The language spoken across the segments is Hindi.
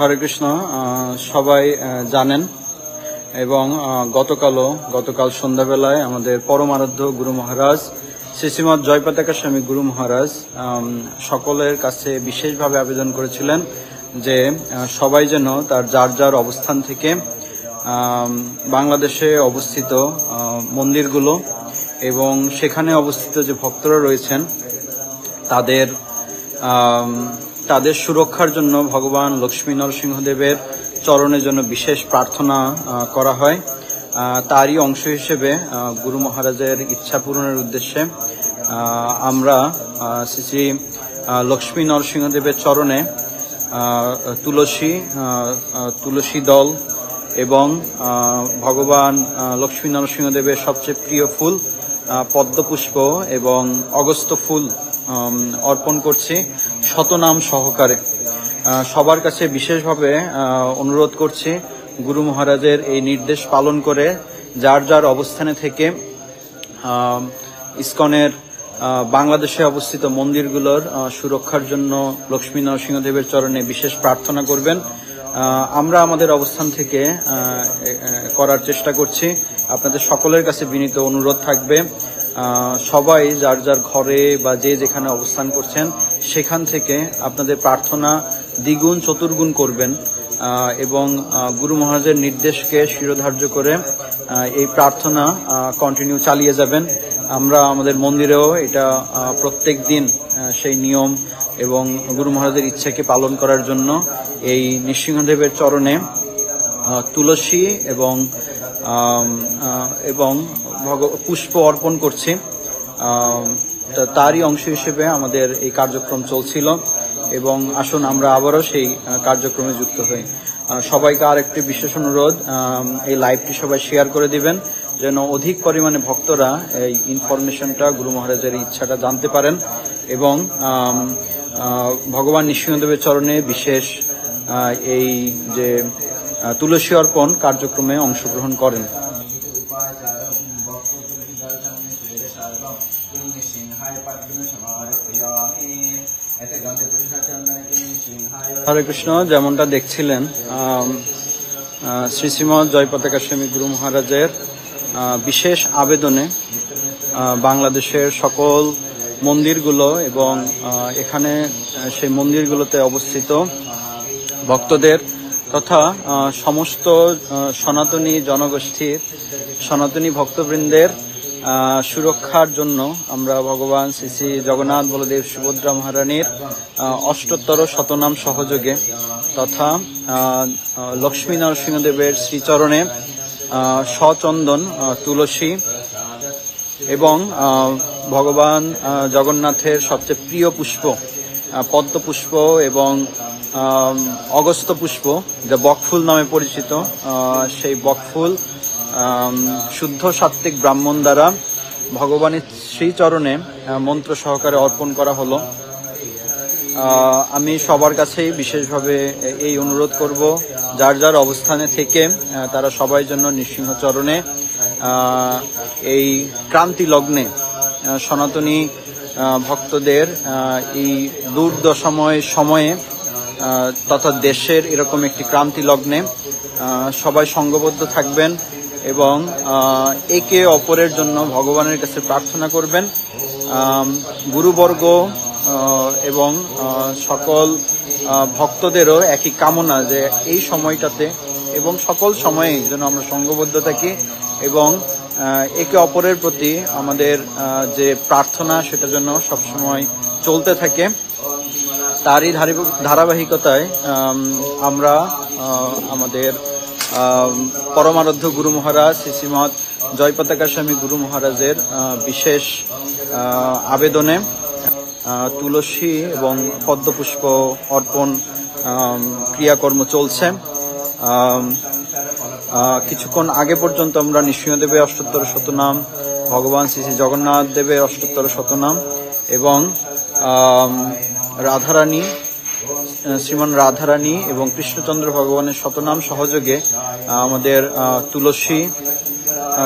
হরে কৃষ্ণ। সবাই জানেন এবং গতকাল সন্ধ্যাবেলায় আমাদের পরমারাধ্য গুরু মহারাজ শ্রীশ্রীমৎ জয়পতাকা স্বামী গুরু মহারাজ সকলের কাছে বিশেষভাবে আবেদন করেছিলেন যে সবাই যেন তার যার যার অবস্থান থেকে বাংলাদেশে অবস্থিত মন্দিরগুলো এবং সেখানে অবস্থিত যে ভক্তরা রয়েছেন তাদের সুরক্ষার জন্য ভগবান লক্ষ্মী নরসিংহদেবের চরণে যেন বিশেষ প্রার্থনা করা হয়। তারই অংশ হিসেবে গুরু মহারাজের ইচ্ছা পূরণের উদ্দেশ্যে আমরা শ্রী শ্রী লক্ষ্মী নরসিংহদেবের চরণে তুলসী দল এবং ভগবান লক্ষ্মী নরসিংহদেবের সবচেয়ে প্রিয় ফুল পদ্মপুষ্প এবং অগস্ত্য ফুল অর্পণ করছি শতনাম সহকারে। সবার কাছে বিশেষভাবে অনুরোধ করছি গুরু মহারাজের এই নির্দেশ পালন করে যার যার অবস্থানে থেকে ইসকনের বাংলাদেশে অবস্থিত মন্দিরগুলোর সুরক্ষার জন্য লক্ষ্মী নরসিংহদেবের চরণে বিশেষ প্রার্থনা করবেন। আমরা আমাদের অবস্থান থেকে করার চেষ্টা করছি। আপনাদের সকলের কাছে বিনীত অনুরোধ থাকবে সবাই যার যার ঘরে বা যে যেখানে অবস্থান করছেন সেখান থেকে আপনাদের প্রার্থনা দ্বিগুণ চতুর্গুণ করবেন এবং গুরু মহারাজের নির্দেশকে শিরোধার্য করে এই প্রার্থনা কন্টিনিউ চালিয়ে যাবেন। আমরা আমাদের মন্দিরেও এটা প্রত্যেক দিন সেই নিয়ম এবং গুরু মহারাজের ইচ্ছাকে পালন করার জন্য এই নৃসিংহদেবের চরণে তুলসী এবং পুষ্প অর্পণ করছি। তারই অংশ হিসেবে আমাদের এই কার্যক্রম চলছিল এবং আসুন আমরা আবারও সেই কার্যক্রমে যুক্ত হই। সবাইকে আর একটি বিশেষ অনুরোধ, এই লাইভটি সবাই শেয়ার করে দিবেন যেন অধিক পরিমাণে ভক্তরা এই ইনফরমেশনটা গুরু মহারাজের ইচ্ছাটা জানতে পারেন এবং ভগবান নৃসিংহদেবের চরণে বিশেষ এই যে তুলসী অর্পণ কার্যক্রমে অংশগ্রহণ করেন। হরে কৃষ্ণ। যেমনটা দেখছিলেন শ্রী শ্রীমৎ জয়পতাকা স্বামী গুরু মহারাজের বিশেষ আবেদনে বাংলাদেশের সকল মন্দিরগুলো এবং এখানে সেই মন্দিরগুলোতে অবস্থিত ভক্তদের তথা সমস্ত সনাতনী জনগোষ্ঠীর সনাতনী ভক্তবৃন্দের সুরক্ষার জন্য আমরা ভগবান শ্রী শ্রী জগন্নাথ বলদেব সুভদ্রা মহারানীর অষ্টোত্তর শতনাম সহযোগে তথা লক্ষ্মী নরসিংহদেবের শ্রীচরণে সচন্দন তুলসী এবং ভগবান জগন্নাথের সবচেয়ে প্রিয় পুষ্প পদ্মপুষ্প এবং অগস্ত্য পুষ্প যা বকফুল নামে পরিচিত, সেই বকফুল শুদ্ধ সাত্ত্বিক ব্রাহ্মণ দ্বারা ভগবানের শ্রীচরণে মন্ত্র সহকারে অর্পণ করা হলো। আমি সবার কাছেই বিশেষভাবে এই অনুরোধ করব যার যার অবস্থানে থেকে তারা সবাই জন্য নৃসিংহচরণে এই ক্রান্তি লগ্নে সনাতনী ভক্তদের এই দুর্দশাময় সময়ে তথা দেশের এরকম একটি ক্রান্তি লগ্নে সবাই সঙ্গবদ্ধ থাকবেন এবং একে অপরের জন্য ভগবানের কাছে প্রার্থনা করবেন। গুরুবর্গ এবং সকল ভক্তদেরও একই কামনা যে এই সময়টাতে এবং সকল সময়ে যেন আমরা সঙ্গবদ্ধ থাকি এবং একে অপরের প্রতি আমাদের যে প্রার্থনা সেটা যেন সবসময় চলতে থাকে। তারই ধারাবাহিকতায় আমরা আমাদের পরমারাধ্য গুরু মহারাজ শ্রী শ্রীমৎ জয়পতাকা স্বামী গুরু মহারাজের বিশেষ আবেদনে তুলসী এবং পদ্মপুষ্প অর্পণ ক্রিয়াকর্ম চলছে। কিছুক্ষণ আগে পর্যন্ত আমরা নৃসিংহদেবের অষ্টোত্তর শতনাম, ভগবান শ্রী শ্রী জগন্নাথ দেবের অষ্টোত্তর শতনাম এবং রাধারানী শ্রীমান রাধারানী এবং কৃষ্ণচন্দ্র ভগবানের শতনাম সহযোগে আমাদের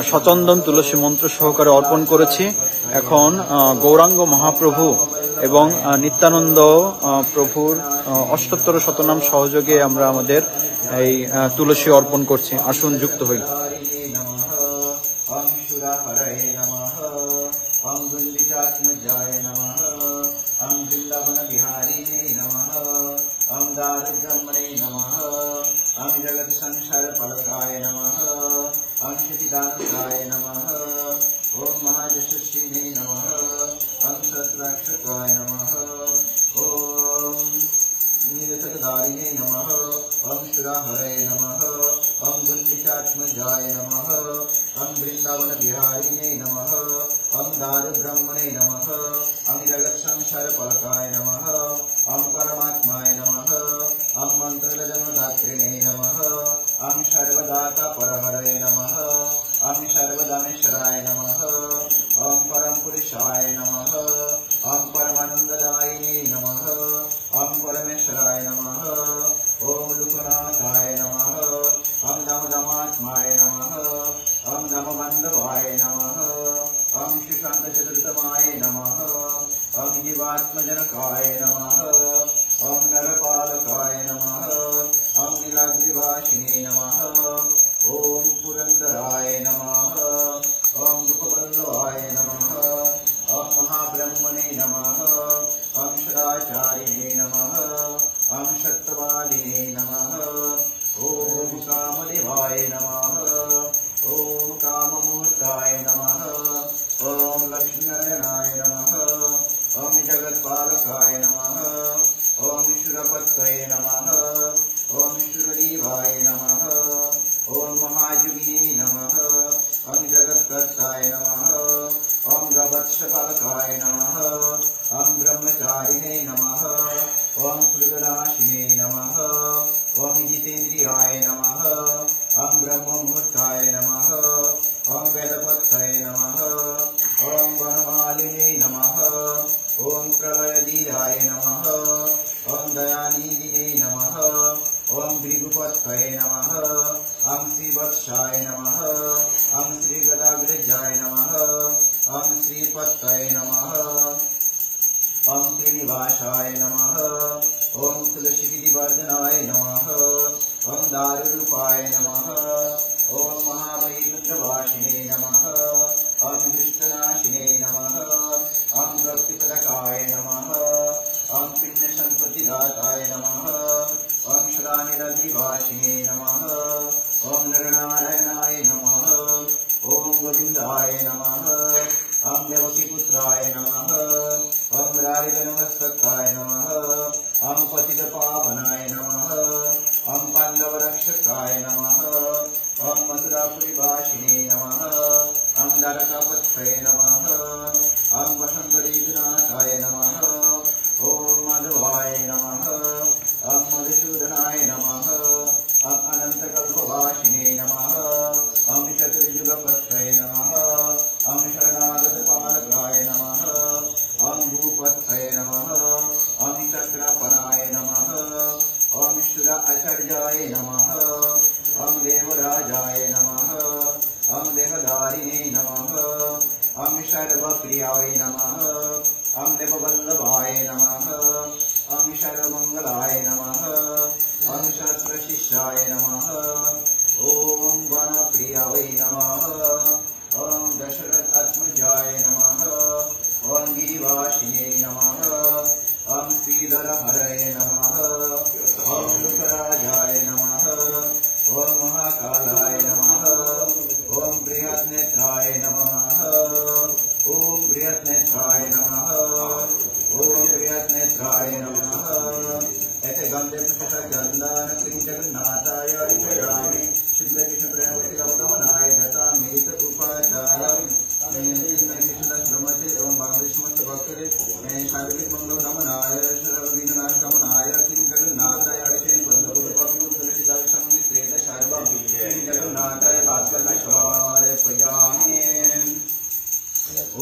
সচন্দন তুলসী মন্ত্র সহকারে অর্পণ করেছি। এখন গৌরাঙ্গ মহাপ্রভু এবং নিত্যানন্দ প্রভুর অষ্টোত্তর শতনাম সহযোগে আমরা আমাদের এই তুলসী অর্পণ করছি। আসুন যুক্ত হই। जगत संसार फलकाय नमः। सच्चिदानंदाय नमः। ओम महायशस्विने नमः। सहस्राक्षकाय नमः। ओम नीलतकदारिणे नमः। सुराहरे नमः। गुंडिचात्मजाय नमः। वृंदावन बिहारिणे नमः। दारुब्रह्मणे नमः। जगत संसार फलकाय नमः। परमात्माय नमः। मंत्रजन्मदात्रिणे नमः। सर्वदाता परहरे नमः। सर्वदानेश्वराय नमः। परम पुरुषाय नमः। परमानंददायिने नमः। परमेश्वराय नमः। ओम लुकनाथाय नमः। दमदमात्माय नमः। दमबंधवाय नमः। सुशांत चतुर्थमाय नमः। जीवात्मजनकाय नमः। नरपालकाय नमः। नीलाद्रिवासिने नमः। ओम पुरंदराय नमः। दुःखवल्लभाय नमः। महाब्रह्मणे नमः। सदाचारिणे नमः। सत्यवादिने नमः। ओम कामदेवाय नमः। ओम काममूर्ताय नमः। ओम लक्ष्मीनारायणाय नमः। जगत्पालकाय नमः। ओम ईश्वरपत्तये नमः। ओम ईश्वरदेवाय नमः। ओम महाजुगिने नमः। जगत्कर्ताय नमः। गवत्सपालकाय नमः। ब्रह्मचारिणे नमः। कृतनाशिने नमः। जितेन्द्रियाय नमः। ब्रह्ममुहूर्ताय नमः। वेदपत्तये नमः। वनमालिने नमः। प्रलयधीराय नमः। दयानिधिने नमः। भृगुपत्तये नमः। श्रीवत्साय नमः। श्रीगदाग्रजाय नमः। श्रीपत्तये नमः। श्रीनिवासाय नमः। तुलसीवर्धनाय नमः। दारुरूपाय नमः। महावैकुण्ठवासिने नमः। दुष्टनाशिने नमः। भक्तिपदकाय नमः। पिण्डसम्पत्तिदाताय नमः। सदानिरधिवासिने नमः। नरनारायणाय नमः। गोविन्दाय नमः। देवकीपुत्राय नमः। रारिजनमस्तकाय नमः। पतितपावनाय नमः। पाण्डवरक्षकाय नमः। मथुरापुरीवासिने नमः। द्वारकापत्तये नमः। वसन्तरीनाथाय नमः। मधुवाय नमः। मधुसूदनाय नमः। अनन्तकल्पवासिने नमः। चतुर्युगपत्तये नमः। शरणागतपालकाय नमः। भूपत्तये नमः। चक्रपनाय नमः। ईश्वर आचार्याय नमः। देवराजाय नमः। देहधारिणे नमः। सर्वप्रियाय नमः। देववल्लभाय नमः। सर्वमङ्गलाय नमः। सहस्रशिष्याय नमः। ओम गणप्रियाय नमः। दशरथात्मजाय नमः। गिरिवासिने नमः। श्रीधरहरये नमः। दुःखराजाय नमः। महाकालाय नमः। बृहत्नेत्राय नमः। बृहत्नेत्राय नमः। बृहत्नेत्राय नमः। गंधे गंधान जगन्नाथाय अर्चयामि। शुक्लकृष्णप्रेमनाय दत्तामीत उपाचारम्। एवं बांग्लादेश समस्त भक्तरे शारीरिक मंगल कामनाय सर्वविघ्नाश कामनाय श्री जगन्नाथाय अर्चयन् पद्मपुरपवित्रलिताक्षमिश्रेत सर्वं जगन्नाथाय भास्करनाय प्रयामि।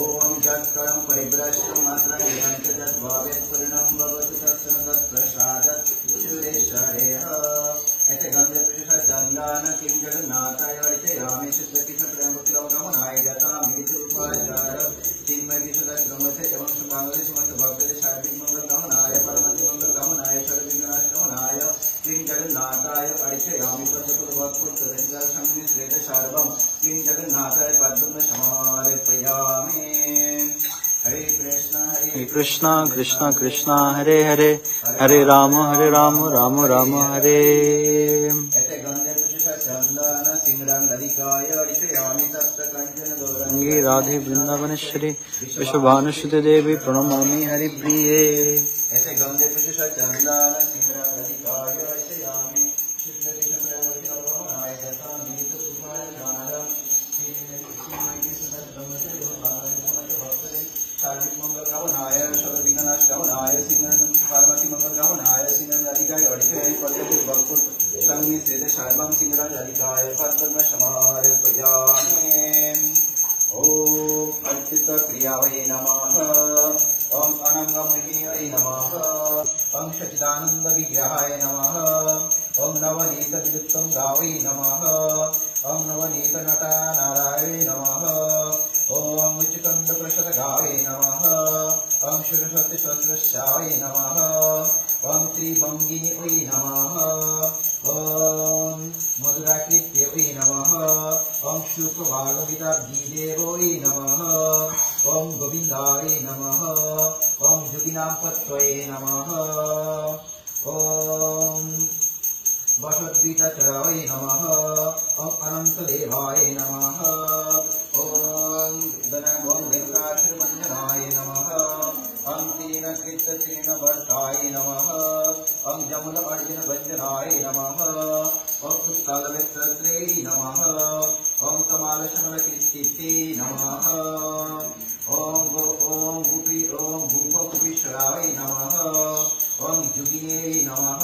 ओम जत्करं परिभ्रष्टं मात्रं यन्त जद्भावेत् परिणं भवतु तत्प्रसादत् सुरेश्वरेह। गन्धपुरुषचन्दान किं जगन्नाथाय अर्चयामि। शुक्लकृष्णप्रेमपुरपवित्रलिताक्षमिश्रेत चिन्मयकृष्णदासगमसे एवं बांग्लादेश समस्त भक्तरे जगन्नाथाय अर्चयामि पद्मपुरवत्पुत्रदर्शनमिश्रेत सर्वं क्लीं जगन्नाथाय पद्म समर्पयामि। हरे कृष्णा कृष्णा कृष्णा हरे हरे हरे राम राम राम हरे। गंगे राधे वृंदावनेश्वरी विश्वभानुसुते देवी प्रणमामि हरिप्रिये। ऐसे गंगे चंदन सिंगरं ललिताय अर्चयामि शारीरिक मंगल कामनाय सर्वविघ्ननाश कामनाय सिंहन फार्मेसी मंगल कामनाय सिंहन अधिकाय अर्चयामि पद्मपुर भक्तपुर संमिश्रित सर्वं सिंहरं अधिकाय पद्म समर्पयामि। ओम अर्चित प्रियावै नमः। ओम अनंगमहिवै नमः। ओम सच्चिदानंद विग्रहाय नमः। ओम नवनीत विद्युक्तं गावै नमः। ओम नवनीत नटनाराय नमः। ओम उच्चकंद प्रसद गावै नमः। ओम सरस्वती सहस्रस्याय नमः। ओम त्रिभंगिनी वै नमः। ओम मधुराकृत्य वै नमः। ओम शुकभागविताब्धिदेव वै नमः। ओम गोविंदाय नमः। ओम जुगिनापत्वये नमः। ओम वसद्वितचराय नमः। ओम अनंतदेवाय नमः। ओम वेंकटाचलमंजनाय नमः। ओम तीर्णकृत्यतीर्णवर्ताय नमः। ओम जमुल अर्जुन भंजनाय नमः। ओम उत्तालमित्रत्रे नमः। ओम कमालशमलकृत्ये नमः। ओम भूपकुपीश्वराय नमः। ओम जुगिने नमः।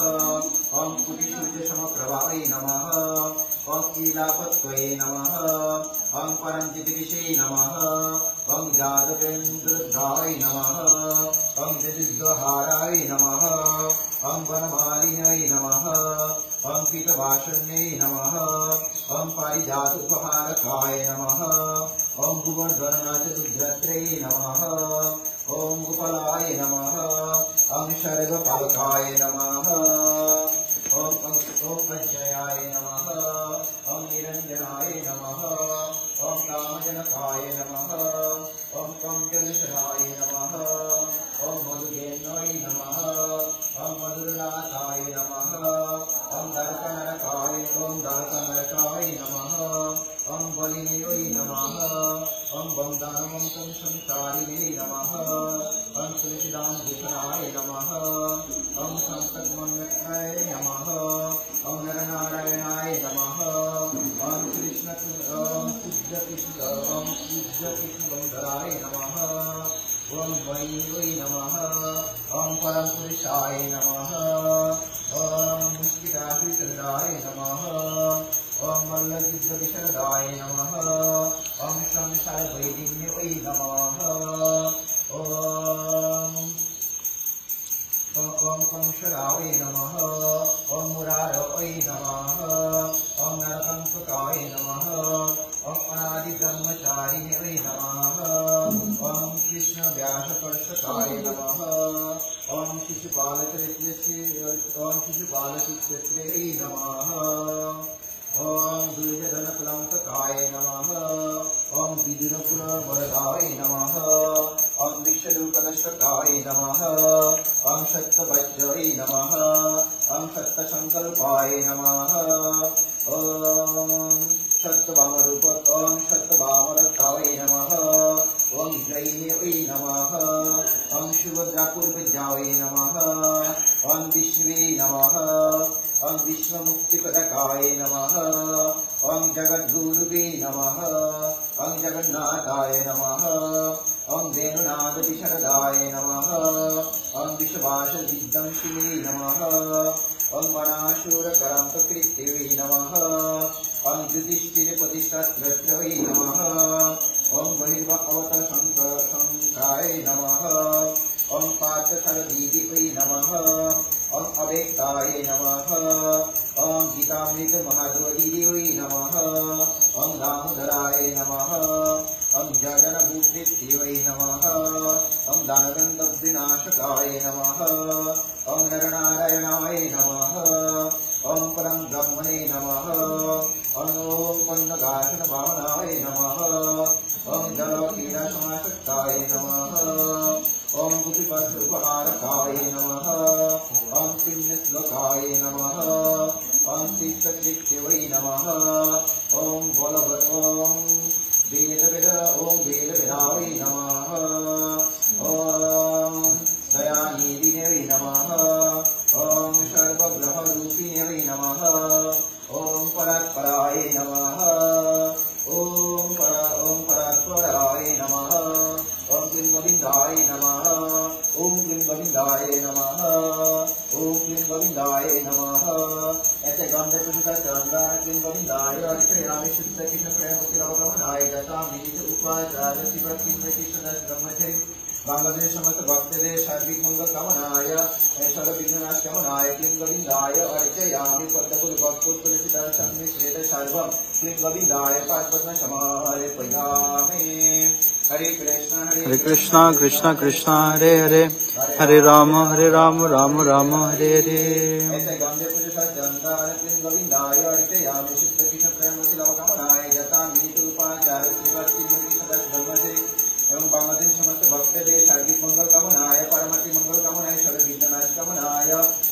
ओम कुटिसूर्यसमप्रभाय नमः। ओम कीलापत्वये नमः। ओम परमजितविषे नमः। ओम जातवेन्द्रद्धाय नमः। ओम जजिद्वहाराय नमः। ओम वनमालिन्यै नमः। ओम पीतवासन्ये नमः। ओम पारिजातोपहारकाय नमः। ओम गोवर्धनचतुर्भ्रत्रे नमः। ओम गोपालाय नमः। ओम सर्वपालकाय नमः। ओम अज्जयाय नमः। ओम निरंजनाय नमः। ओम कामजनकाय नमः। ओम कमजलशराय नमः। ओम मधुगेन्द्राय नमः। ओम मधुरनाथाय नमः। ओम दर्पनरकाय नमः। ओम बलिने नमः। ओम वंदनमंतं संसारिणे नमः। ओम तुलसीदाम्बुधनाय नमः। ओम संकटमन्वत्राय नमः। ओम नरनारायणाय नमः। ओम पूज्यकृष्णवंदराय नमः। ओम वै नमः। ओम परमपुरुषाय नमः। ओम मुष्टिकाभिचंद्राय नमः। ओम मल्लयुद्धविशरदाय नमः। ओम संसारवैदिन्ये नमः। ओम कंसराय नमः। ओम मुरारये नमः। ओम नरकंसकाय नमः। ओम अनादिब्रह्मचारिणे नमः। ओम कृष्णव्यासकर्षकाय नमः। ओम शिशुपालचित्रे नमः। ओम दुर्जधनकलंककाय नमः। ओम विदुरपुरवरदाय नमः। ओम विश्वरूपदर्शकाय नमः। ओम सत्यवज्राय नमः। ओम सत्यसंकल्पाय नमः। ओम सत्यवामरताय नमः। ओम जैने नमः। ओम सुभद्रापूर्वजाय नमः। ओम विष्णवे नमः। ओम विश्वमुक्तिपदकाय नमः। ओम जगद्गुरुवे नमः। ओम जगन्नाथाय नमः। ओम वेणुनादविशरदाय नमः। ओम विश्ववासविद्वंसिने नमः। ओम मनाशूरकरान्तकृत्ये नमः। ओम युधिष्ठिरप्रतिष्ठात्रय नमः। ओम बहिर्वावतशंकाय नमः। ओम पार्थसारथीवे नमः। ओम अवेक्ताय नमः। ओम गीतामृतमहाद्वदीदेवे नमः। ओम दामोदराय नमः। ओम जडनभूतृत्ये नमः। ओम दानदण्डविनाशकाय नमः। ओम नरनारायणाय नमः। ओम परम ब्रह्मणे नमः ओम पुण्यगाशन भावनाय नमः ओम जलकीड़ा समाशक्ताय नमः ओम गुपिपशुपहारकाय नमः ओम पुण्यश्लोकाय नमः ओम चित्तचित्तवै नमः ओम ओम वेदविदाय नमः ओम दयानिधिने नमः ओम सर्वग्रहरूपिणे नमः ओम परात्पराय नमः ओम परात्पराय नमः ओम क्लीं गोविंदाय नमः ओम क्लीं गोविंदाय नमः ओम क्लीं गोविंदाय नमः ऐसे गंध पुष्प चंदन क्लीं गोविंदाय अर्चयामि शुद्ध कृष्ण प्रेम तिलकमनाय दतामि उपाचार शिव कृष्ण ब्रह्मचर्य बांग्लादेश समस्त भक्तदेव शारीरिक मंगल कामनाय सर्व विघ्ननाश कामनाय क्लीं गोविंदाय अर्चयामि पद्मफूल भक्तफूल तुलसी दर्शन मिश्रित सर्वं क्लीं गोविंदाय पादपद्म समर्पयामि। हरे कृष्णा कृष्ण कृष्ण हरे हरे हरे राम राम राम हरे हरे। ऐसे गंधे पुष्प चंदन क्लीं गोविंदाय अर्चयामि शुद्ध कृष्ण प्रेम तिलकमनाय दतामि उपाचार शिव कृष्ण ब्रह्मचर्य एवं बांग्लादेश समस्त भक्तदेव शारीरिक मंगल कामनाय पारमार्थिक मंगल कामनाय सर्व विघ्ननाश कामनाय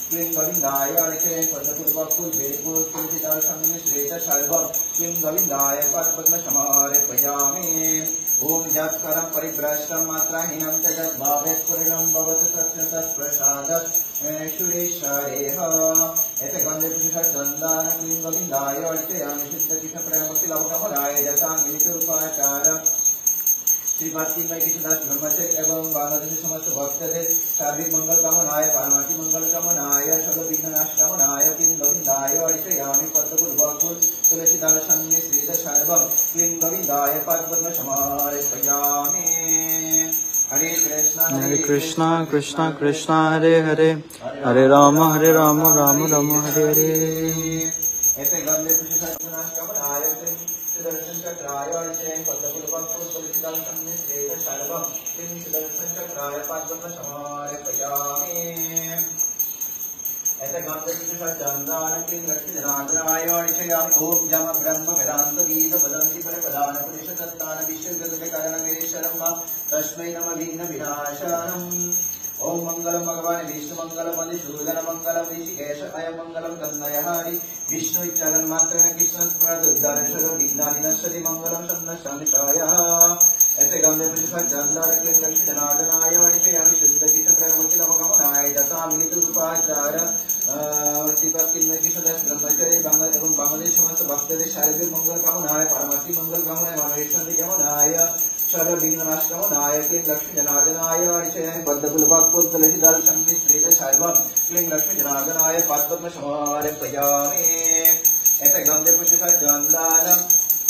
क्लीं गोविंदाय अर्चयामि पद्मफूल भक्तफूल बेलफूल तुलसी दर्शन मिश्रित सर्वं क्लीं गोविंदाय पादपद्म समर्पयामि। ओम जत्करं परिभ्रष्टं मात्राहीनं च यद्भावेत् पूर्णं भवतु तत्प्रसादात् सुरेश्वरेह। ऐसे गंधे पुष्प चंदन क्लीं गोविंदाय अर्चयामि शुद्ध कृष्ण प्रेम तिलकमनाय दतामि उपाचार श्री भारतीय कृष्णदास ब्रह्मचर्य एवं बांग्लादेश समस्त भक्तदेव शारीरिक मंगल कामनाय पारमार्थिक मंगल कामनाय सर्व विघ्ननाश कामनाय क्लीं गोविंदाय अर्चयामि पद्मफूल भक्तफूल तुलसी दर्शन मिश्रित सर्वं क्लीं गोविंदाय पादपद्म समर्पयामि। हरे कृष्णा कृष्ण कृष्ण हरे हरे हरे राम राम राम हरे हरे। ऐसे गंधे पुष्प विघ्ननाश कामनाय सुदर्शन चक्राय अर्चयामि पद्मफूल भक्तफूल तुलसी दर्शन मिश्रित सर्वं क्लीं सुदर्शन चक्राय पादपद्म समर्पयामि। ऐसे गंधे पुष्प चंदन क्लीं लक्ष्मीनाथाय अर्चयामि ओम जम ब्रह्म वेदांत वेद वदन्ति परपदान पुरुषदत्तान विश्वजगत्कारणमीश्वरं तस्मै नमः विघ्न विनाशानम्। ओम मंगलम भगवान विष्णु मंगलम मधुसूदन मंगलम ऋषिकेश अय मंगलम तन्मय हरि विष्णु चरण मात्र कृष्ण स्मृत दर्शन विघ्नानि नश्यति मंगलम सन्नशाय। ऐसे गंधे पुष्प चंदन क्लीं लक्ष्मीनाथाय अर्चयामि शुद्ध कृष्ण प्रेम तिलकमनाय दतामि उपाचार शिव कृष्ण ब्रह्मचर्य एवं बांग्लादेश समस्त भक्तदेव शारीरिक मंगल कामनाय पारमार्थिक मंगल कामनाय मानवेश्वरी कामनाय सर्व विघ्ननाश कामनाय क्लीं लक्ष्मीनाथाय अर्चयामि पद्मफूल भक्तफूल तुलसी दर्शन मिश्रित सर्वं क्लीं लक्ष्मीनाथाय पादपद्म समर्पयामि। ऐसे गंधे पुष्प चंदन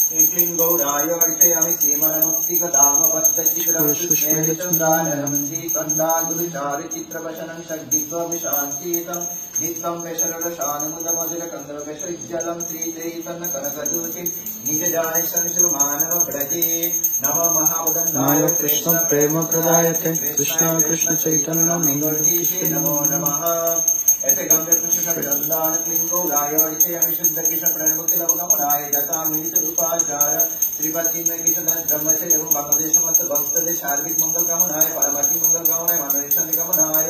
क्लीं गौराय अर्चयामि सीमनमुक्तिकधाम वत्तचित्रचन्द्रानरमञ्जीकन्दागुरुचारुचित्रवशनं षड्दिग्विशान्तितं नित्यं वेशरसानुमुदमधुरकन्दर्वेशरिज्जलं श्रीचैतन्य कनकदूतिं निजजाय संश्रुमानव व्रजे नमः महावदन्नाय कृष्ण प्रेम प्रदायते कृष्ण कृष्ण चैतन्य नमो नमः। ऐसे गंधे पुष्प चंदन क्लीं गौराय अर्चयामि शुद्ध कृष्ण प्रेम तिलकमनाय दतामि उपाचार श्री भारतीय कृष्णदास ब्रह्मचर्य एवं बांग्लादेश समस्त भक्तदेव शारीरिक मंगल कामनाय पारमार्थिक मंगल कामनाय मानवेश्वरी कामनाय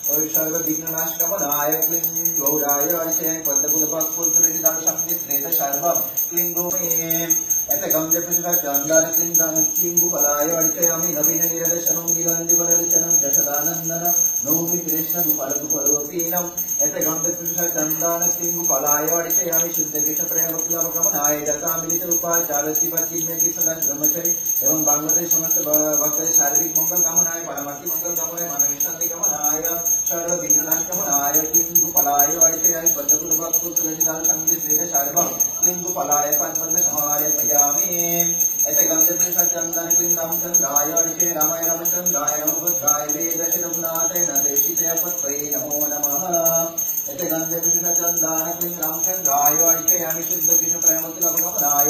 और सर्व विघ्ननाश कामनाय क्लीं गौराय अर्चयामि पद्मफूल भक्तफूल तुलसी दर्शन मिश्रित सर्वं क्लीं गोविंदाय। ऐसे गंधे पुष्प चंदन क्लीं गोपालाय अर्चयामि नवीन निरदशनं नीलनन्दीवरलोचनं जशदानन्दनं नौमि कृष्ण गोपालगोपीनं। ऐसे गंधे पुष्प चंदन क्लीं गोपालाय अर्चयामि शुद्ध कृष्ण प्रेम तिलकमनाय दतामि उपाचार शिव कृष्ण ब्रह्मचर्य एवं बांग्लादेश समस्त भक्तदेव शारीरिक मंगल कामनाय पारमार्थिक मंगल कामनाय मानवेश्वरी कामनाय सर्व विघ्ननाश कामनाय क्लीं गोपालाय अर्चयामि पद्मफूल भक्तफूल तुलसी दर्शन मिश्रित सर्वं क्लीं गोपालाय पादपद्म समर्पयामि। ऐसे गंधे पुष्प चंदन क्लीं रामचंद्राय अर्चयामि रामाय रामचंद्राय नमोभद्राय वेदश रघुनाथाय नरेशितय पत्वये नमो नमः। ऐसे गंधे पुष्प चंदन क्लीं रामचंद्राय अर्चयामि शुद्ध कृष्ण प्रेम तिलकमनाय